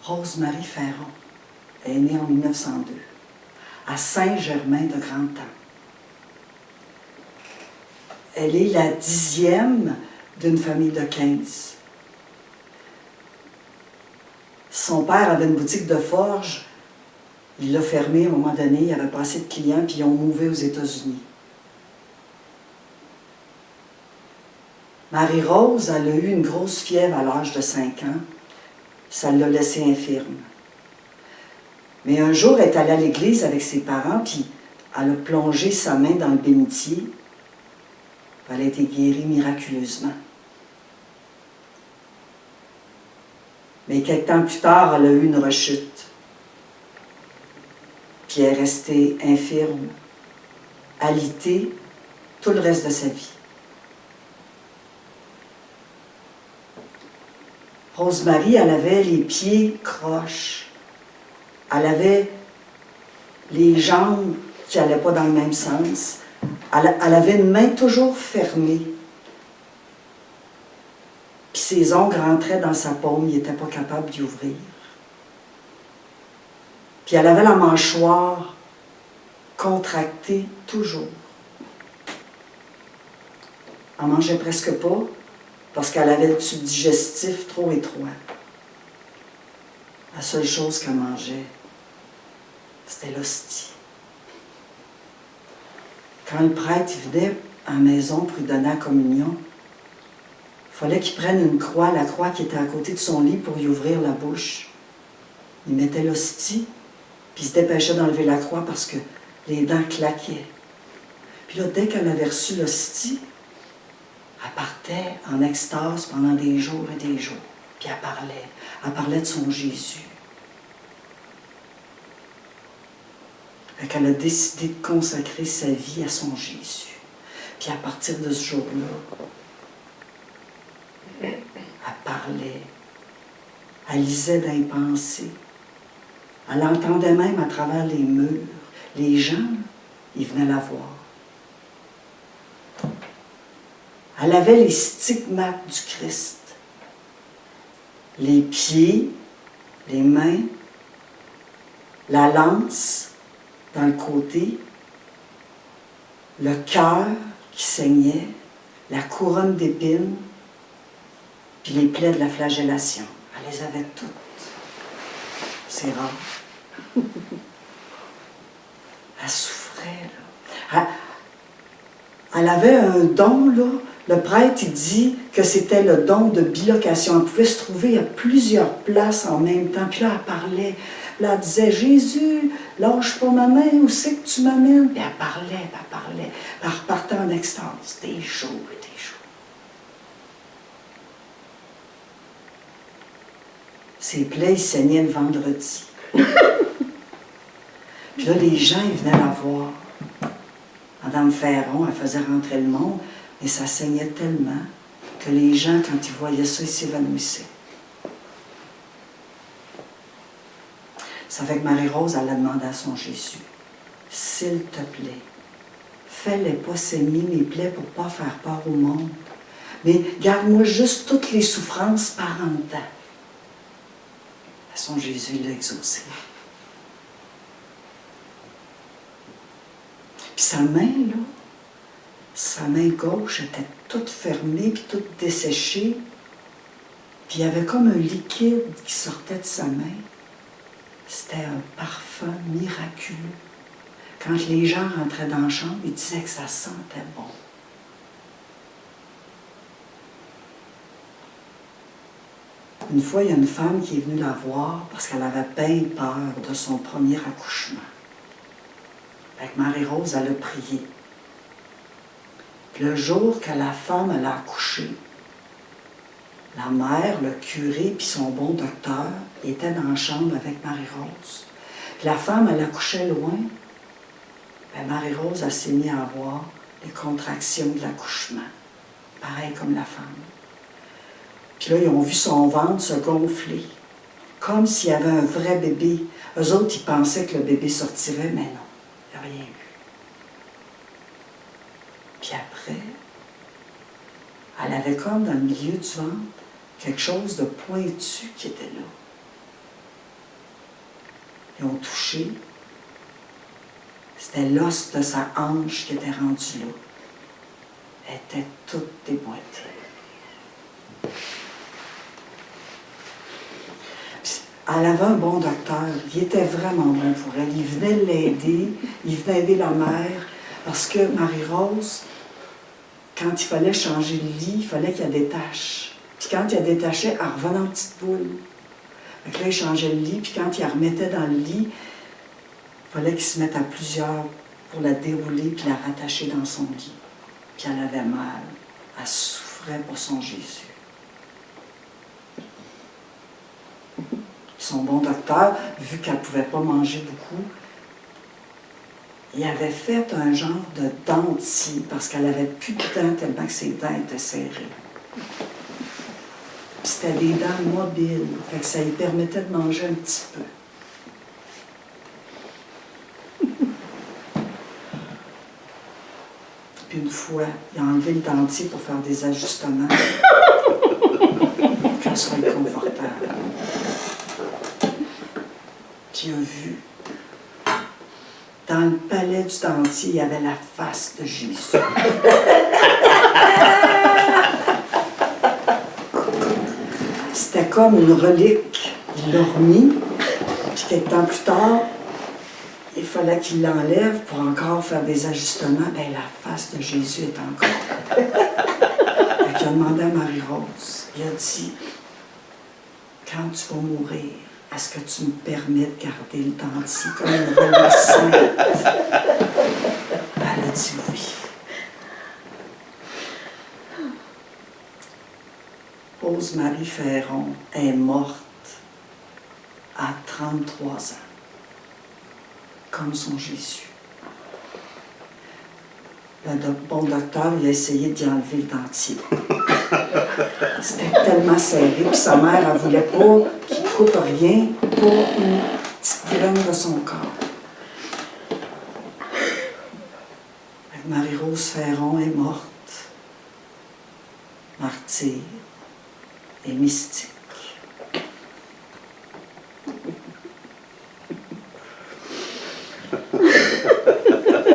Rose-Marie Ferron est née en 1902, à Saint-Germain-de-Grandtemps. Elle est la 10e d'une famille de 15. Son père avait une boutique de forge. Il l'a fermée à un moment donné. Il n'y avait pas assez de clients, puis ils ont mouvé aux États-Unis. Marie-Rose, elle a eu une grosse fièvre à l'âge de 5 ans. Ça l'a laissée infirme. Mais un jour, elle est allée à l'église avec ses parents, puis elle a plongé sa main dans le bénitier. Elle a été guérie miraculeusement. Mais quelques temps plus tard, elle a eu une rechute. Puis elle est restée infirme, alitée, tout le reste de sa vie. Rose-Marie, elle avait les pieds croches. Elle avait les jambes qui n'allaient pas dans le même sens. Elle avait une main toujours fermée. Puis ses ongles rentraient dans sa paume, il n'était pas capable d'y ouvrir. Puis elle avait la mâchoire contractée toujours. Elle ne mangeait presque pas parce qu'elle avait le tube digestif trop étroit. La seule chose qu'elle mangeait, c'était l'hostie. Quand le prêtre venait à la maison pour lui donner la communion, il fallait qu'il prenne une croix, la croix qui était à côté de son lit pour y ouvrir la bouche. Il mettait l'hostie, puis il se dépêchait d'enlever la croix parce que les dents claquaient. Puis là, dès qu'elle avait reçu l'hostie, elle partait en extase pendant des jours et des jours. Puis elle parlait. Elle parlait de son Jésus. Fait qu'elle a décidé de consacrer sa vie à son Jésus. Puis à partir de ce jour-là, elle parlait. Elle lisait dans les pensées. Elle entendait même à travers les murs. Les gens, ils venaient la voir. Elle avait les stigmates du Christ. Les pieds, les mains, la lance dans le côté, le cœur qui saignait, la couronne d'épines, puis les plaies de la flagellation. Elle les avait toutes. C'est rare. Elle souffrait, là. Elle avait un don, là. Le prêtre, il dit que c'était le don de bilocation. Elle pouvait se trouver à plusieurs places en même temps. Puis là, elle parlait. Là, elle disait, Jésus, lâche pas ma main, où c'est que tu m'amènes? Puis elle parlait, puis elle parlait. Puis elle repartait en extase, des jours et des jours. Ses plaies, ils saignaient le vendredi. Puis là, les gens, ils venaient la voir. Madame Ferron, elle faisait rentrer le monde, mais ça saignait tellement que les gens, quand ils voyaient ça, ils s'évanouissaient. Ça fait que Marie-Rose, elle a demandé à son Jésus, « S'il te plaît, fais-les pas saigner mes plaies pour ne pas faire peur au monde, mais garde-moi juste toutes les souffrances par en dedans. » Son Jésus l'a exaucé. Puis sa main, là, sa main gauche était toute fermée, puis toute desséchée. Puis il y avait comme un liquide qui sortait de sa main. C'était un parfum miraculeux. Quand les gens rentraient dans la chambre, ils disaient que ça sentait bon. Une fois, il y a une femme qui est venue la voir parce qu'elle avait bien peur de son premier accouchement. Fait que Marie-Rose, elle a prié. Puis le jour que la femme elle a accouché, la mère, le curé, puis son bon docteur étaient dans la chambre avec Marie-Rose. Puis la femme, elle accouchait loin. Bien, Marie-Rose, elle s'est mise à avoir les contractions de l'accouchement. Pareil comme la femme. Puis là, ils ont vu son ventre se gonfler, comme s'il y avait un vrai bébé. Eux autres, ils pensaient que le bébé sortirait, mais non, il n'y a rien eu. Puis après, elle avait comme dans le milieu du ventre quelque chose de pointu qui était là. Ils ont touché. C'était l'os de sa hanche qui était rendu là. Elle était toute déboîtée. Elle avait un bon docteur. Il était vraiment bon pour elle. Il venait l'aider. Il venait aider la mère. Parce que Marie-Rose, quand il fallait changer le lit, il fallait qu'elle détache. Puis quand il la détachait, elle revenait en petite boule. Donc là, il changeait le lit. Puis quand il la remettait dans le lit, il fallait qu'il se mette à plusieurs pour la dérouler puis la rattacher dans son lit. Puis elle avait mal. Elle souffrait pour son Jésus. Son bon docteur, vu qu'elle ne pouvait pas manger beaucoup, il avait fait un genre de dentier parce qu'elle n'avait plus de dents tellement que ses dents étaient serrées. Puis c'était des dents mobiles, fait que ça lui permettait de manger un petit peu. Puis une fois, il a enlevé le dentier pour faire des ajustements pour qu'elle soit confortable. Puis il a vu, dans le palais du dentier, il y avait la face de Jésus. C'était comme une relique. Il l'a remis, puis quelques temps plus tard, il fallait qu'il l'enlève pour encore faire des ajustements. Bien, la face de Jésus est encore. Donc, il a demandé à Marie-Rose, il a dit, quand tu vas mourir, est-ce que tu me permets de garder le dentier comme une relique sainte? Elle a dit oui. Rose-Marie Ferron est morte à 33 ans, comme son Jésus. Le bon docteur, il a essayé d'y enlever le dentier. C'était tellement serré, puis sa mère, elle ne voulait pas qu'il coupe rien pour une petite graine de son corps. Marie-Rose Ferron est morte, martyre et mystique.